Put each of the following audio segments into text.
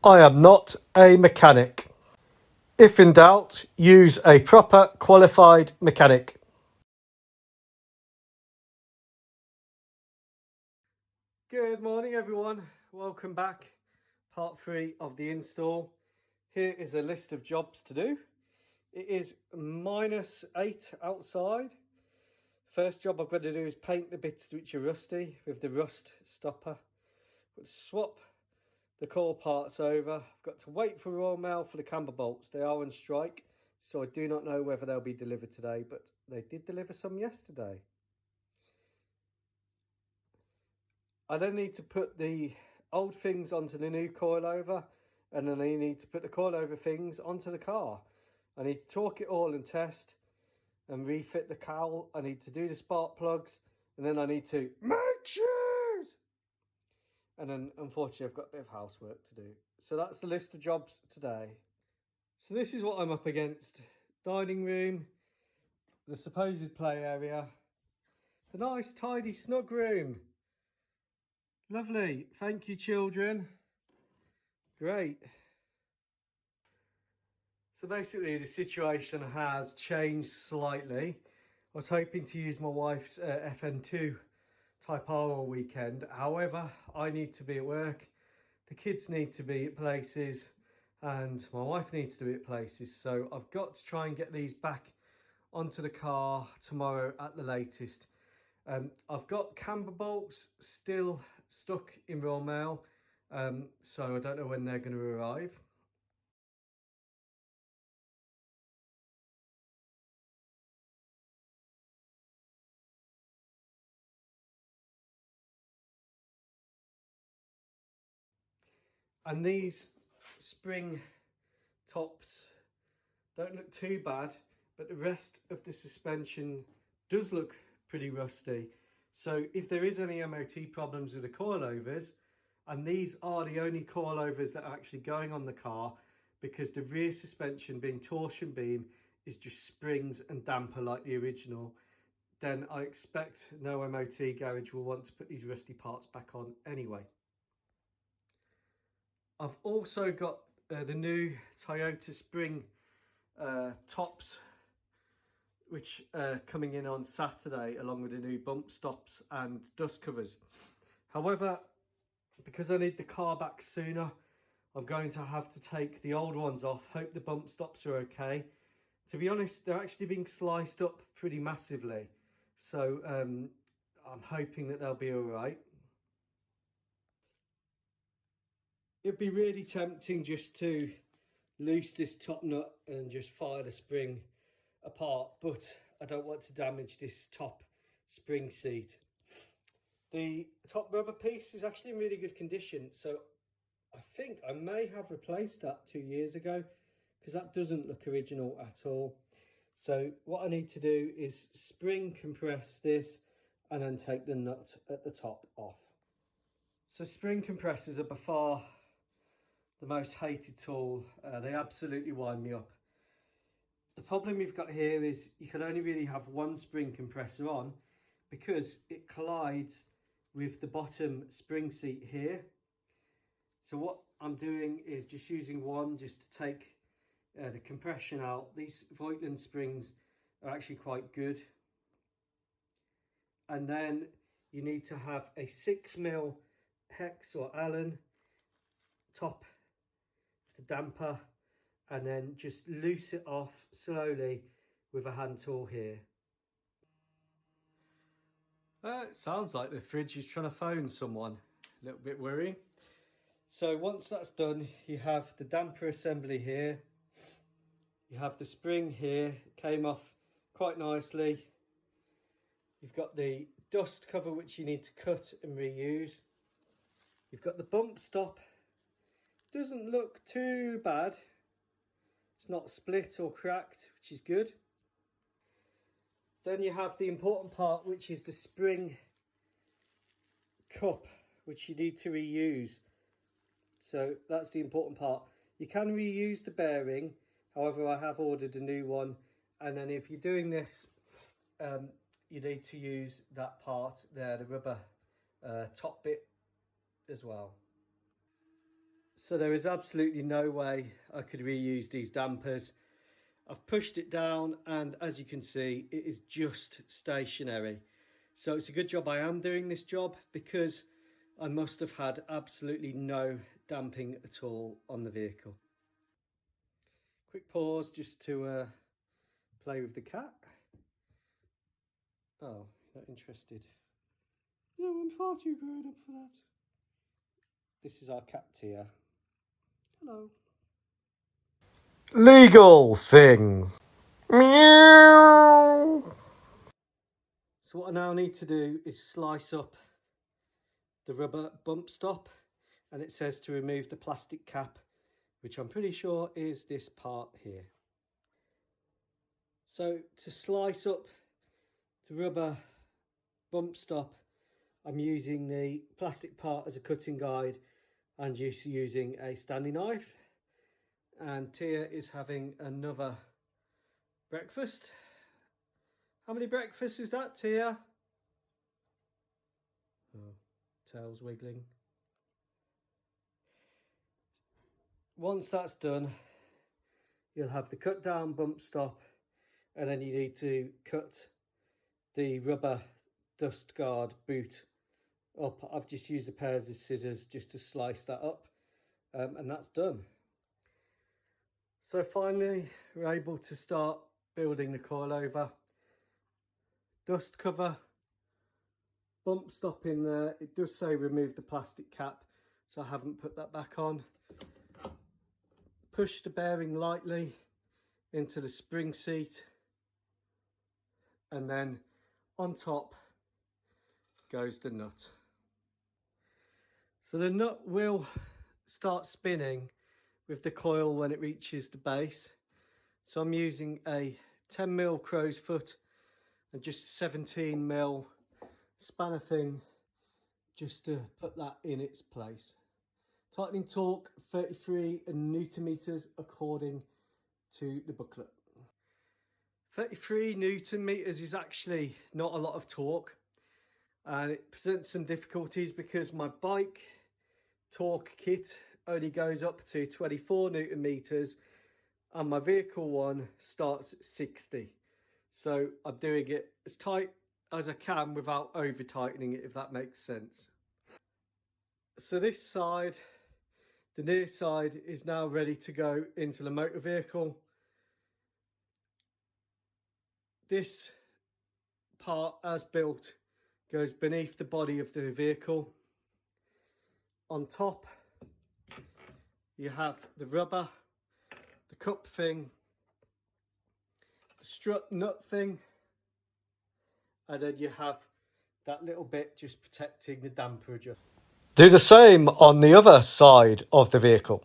I am not a mechanic. If in doubt, use a proper qualified mechanic. Good morning everyone, welcome back. Part 3 of the install. Here is a list of jobs to do. It is -8 outside. First job I've got to do is paint the bits which are rusty with the rust stopper. But swap the core parts over. I've got to wait for Royal Mail for the camber bolts. They are on strike, so I do not know whether they'll be delivered today, but they did deliver some yesterday. I then need to put the old things onto the new coilover, and then I need to put the coilover things onto the car. I need to torque it all and test and refit the cowl. I need to do the spark plugs, and then I need to make shoes. And then unfortunately I've got a bit of housework to do. So that's the list of jobs today. So this is what I'm up against. Dining room, the supposed play area, the nice tidy snug room. Lovely, thank you children. Great. So basically the situation has changed slightly. I was hoping to use my wife's FN2 Type R all weekend. However, I need to be at work, the kids need to be at places, and my wife needs to be at places. So I've got to try and get these back onto the car tomorrow at the latest. I've got camber bolts still stuck in Royal Mail, so I don't know when they're going to arrive. And these spring tops don't look too bad, but the rest of the suspension does look pretty rusty. So if there is any MOT problems with the coilovers, and these are the only coilovers that are actually going on the car, because the rear suspension being torsion beam is just springs and damper like the original, then I expect no MOT garage will want to put these rusty parts back on anyway. I've also got the new Toyota Spring tops, which are coming in on Saturday, along with the new bump stops and dust covers. However, because I need the car back sooner, I'm going to have to take the old ones off. Hope the bump stops are okay. To be honest, they're actually being sliced up pretty massively, so I'm hoping that they'll be all right. It'd be really tempting just to loose this top nut and just fire the spring apart, but I don't want to damage this top spring seat. The top rubber piece is actually in really good condition, so I think I may have replaced that 2 years ago, because that doesn't look original at all. So what I need to do is spring compress this and then take the nut at the top off. So spring compressors are by far the most hated tool. They absolutely wind me up. The problem you've got here is you can only really have one spring compressor on, because it collides with the bottom spring seat here. So what I'm doing is just using one just to take the compression out. These Voigtland springs are actually quite good. And then you need to have a 6mm hex or Allen top the damper, and then just loose it off slowly with a hand tool here. It sounds like the fridge is trying to phone someone. A little bit worrying. So once that's done, you have the damper assembly here. You have the spring here, came off quite nicely. You've got the dust cover which you need to cut and reuse. You've got the bump stop. Doesn't look too bad. It's not split or cracked, which is good. Then you have the important part, which is the spring cup, which you need to reuse. So that's the important part. You can reuse the bearing, however I have ordered a new one, and then if you're doing this, you need to use that part there, the rubber top bit as well. So there is absolutely no way I could reuse these dampers. I've pushed it down and as you can see, it is just stationary. So it's a good job I am doing this job because I must have had absolutely no damping at all on the vehicle. Quick pause just to play with the cat. Oh, not interested. No, I'm far too grown up for that. This is our cat Tia. Hello. Legal thing. Meow. So what I now need to do is slice up the rubber bump stop, and it says to remove the plastic cap, which I'm pretty sure is this part here. So to slice up the rubber bump stop, I'm using the plastic part as a cutting guide and just using a Stanley knife. And Tia is having another breakfast. How many breakfasts is that, Tia? Oh, tail's wiggling. Once that's done, you'll have the cut down bump stop, and then you need to cut the rubber dust guard boot up. I've just used a pair of scissors just to slice that up, and that's done. So finally, we're able to start building the coilover. Dust cover, bump stop in there. It does say remove the plastic cap, so I haven't put that back on. Push the bearing lightly into the spring seat, and then on top goes the nut. So the nut will start spinning with the coil when it reaches the base. So I'm using a 10mm crow's foot and just 17mm spanner thing just to put that in its place. Tightening torque 33 Newton meters according to the booklet. 33 Newton meters is actually not a lot of torque, and it presents some difficulties because my bike torque kit only goes up to 24 Newton meters and my vehicle one starts at 60. So I'm doing it as tight as I can without over tightening it, if that makes sense. So this side, the near side, is now ready to go into the motor vehicle. This part, as built, goes beneath the body of the vehicle. On top, you have the rubber, the cup thing, the strut nut thing, and then you have that little bit just protecting the damper adjuster. Do the same on the other side of the vehicle.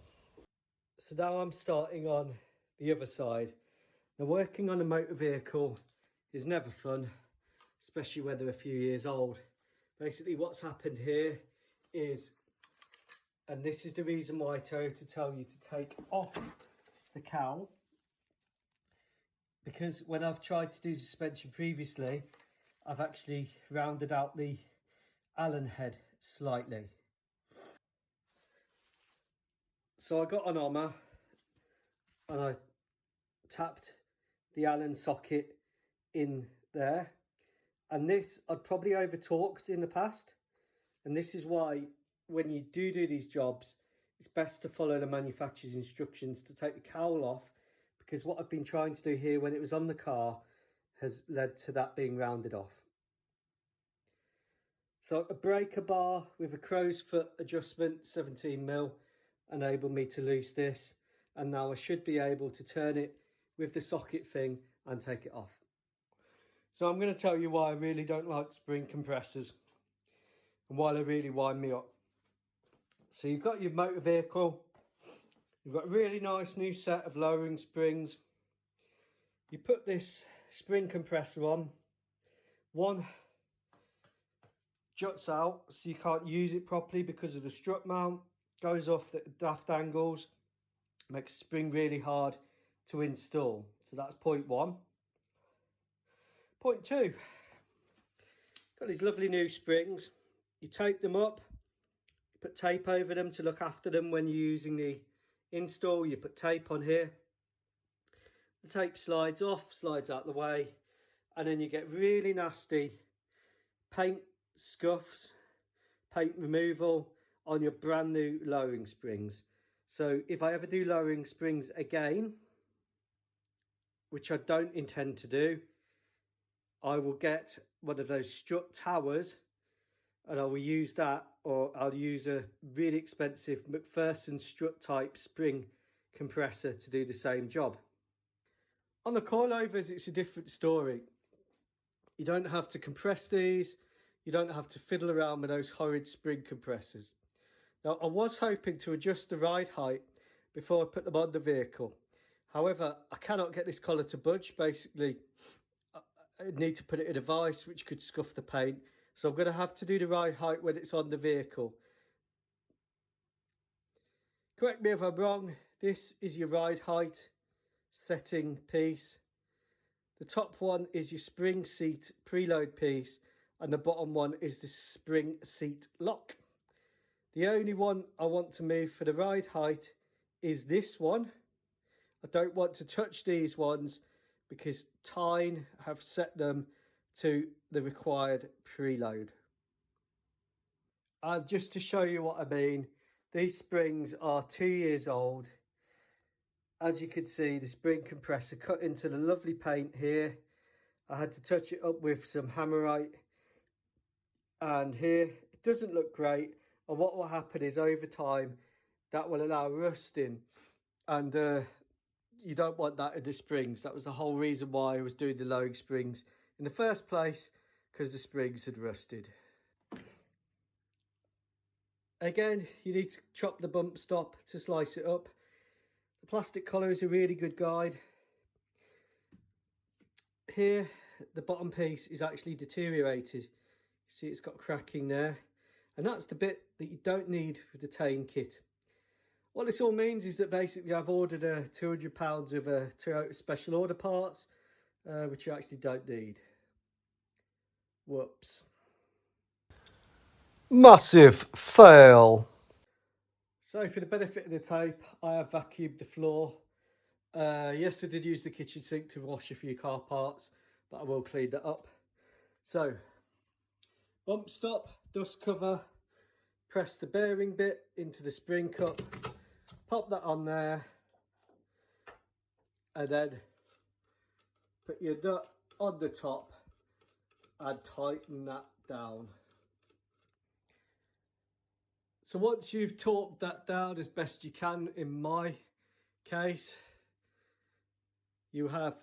So now I'm starting on the other side. Now working on a motor vehicle is never fun, especially when they're a few years old. Basically what's happened here is, and this is the reason why I tell you to take off the cowl, because when I've tried to do suspension previously, I've actually rounded out the Allen head slightly. So I got an hammer and I tapped the Allen socket in there, and this I'd probably over torqued in the past, and this is why when you do these jobs it's best to follow the manufacturer's instructions to take the cowl off, because what I've been trying to do here when it was on the car has led to that being rounded off. So a breaker bar with a crow's foot adjustment 17mm enabled me to loose this, and now I should be able to turn it with the socket thing and take it off. So I'm going to tell you why I really don't like spring compressors and why they really wind me up. So you've got your motor vehicle, you've got a really nice new set of lowering springs. You put this spring compressor on, one juts out so you can't use it properly because of the strut mount, goes off at daft angles, makes the spring really hard to install. So that's point one. Point two, got these lovely new springs. You take them up, You put tape over them to look after them when you're using the install. You put tape on here. The tape slides off, slides out the way, and then you get really nasty paint scuffs, paint removal on your brand new lowering springs. So if I ever do lowering springs again, which I don't intend to do, I will get one of those strut towers and I will use that, or I'll use a really expensive McPherson strut type spring compressor to do the same job. On the coilovers, it's a different story. You don't have to compress these. You don't have to fiddle around with those horrid spring compressors. Now, I was hoping to adjust the ride height before I put them on the vehicle. However, I cannot get this collar to budge. Basically, I need to put it in a vise, which could scuff the paint. So I'm going to have to do the ride height when it's on the vehicle. Correct me if I'm wrong, this is your ride height setting piece. The top one is your spring seat preload piece, and the bottom one is the spring seat lock. The only one I want to move for the ride height is this one. I don't want to touch these ones because Tein have set them to the required preload. And just to show you what I mean, these springs are 2 years old. As you can see, the spring compressor cut into the lovely paint here. I had to touch it up with some hammerite, and here it doesn't look great. And what will happen is over time that will allow rusting, and you don't want that in the springs. That was the whole reason why I was doing the lowering springs in the first place, because the springs had rusted. Again, you need to chop the bump stop to slice it up. The plastic collar is a really good guide. Here, the bottom piece is actually deteriorated. You see it's got cracking there. And that's the bit that you don't need with the Tein kit. What this all means is that basically I've ordered £200 of Toyota special order parts, which you actually don't need. Whoops. Massive fail. So for the benefit of the tape, I have vacuumed the floor. Yes, I did use the kitchen sink to wash a few car parts, but I will clean that up. So, bump stop, dust cover, press the bearing bit into the spring cup, pop that on there, and then put your nut on the top and tighten that down. So once you've torqued that down as best you can, in my case, you have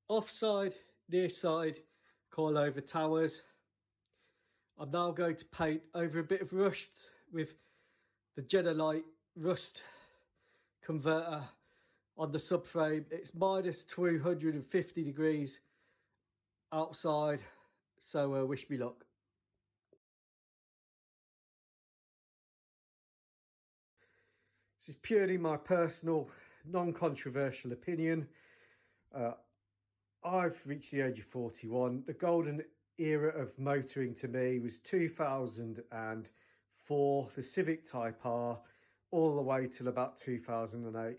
offside, near side, coilover towers. I'm now going to paint over a bit of rust with the Genelite rust converter on the subframe. It's minus 250 degrees outside, so wish me luck. This is purely my personal, non-controversial opinion. I've reached the age of 41. The golden era of motoring to me was 2004, the Civic Type R, all the way till about 2008.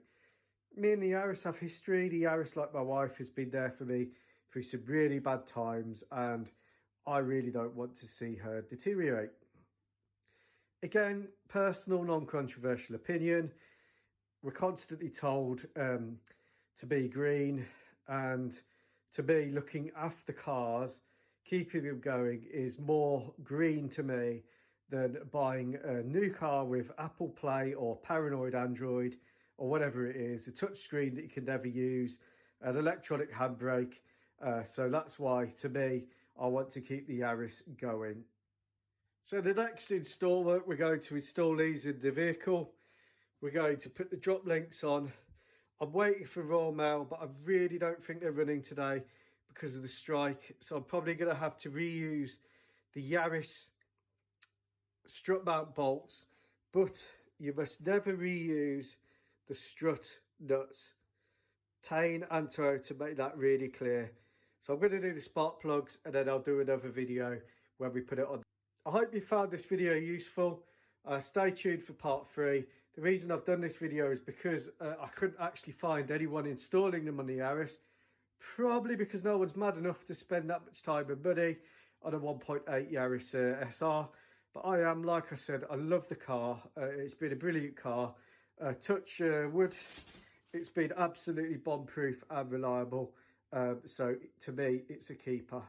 Me and the Yaris have history. The Yaris, like my wife, has been there for me through some really bad times, and I really don't want to see her deteriorate. Again, personal, non-controversial opinion. We're constantly told to be green, and to me, looking after cars, keeping them going is more green to me than buying a new car with Apple Play or Paranoid Android or whatever it is, a touchscreen that you can never use, an electronic handbrake. So that's why, to me, I want to keep the Yaris going. So the next instalment, we're going to install these in the vehicle. We're going to put the drop links on. I'm waiting for raw mail, but I really don't think they're running today because of the strike. So I'm probably going to have to reuse the Yaris strut mount bolts, but you must never reuse the strut nuts. Tein and Toyota make that really clear. So I'm going to do the spark plugs, and then I'll do another video when we put it on. I hope you found this video useful. Stay tuned for part 3. The reason I've done this video is because I couldn't actually find anyone installing them on the Yaris. Probably because no one's mad enough to spend that much time and money on a 1.8 Yaris SR. But I am, like I said, I love the car. It's been a brilliant car. Touch wood, it's been absolutely bomb-proof and reliable. So to me, it's a keeper.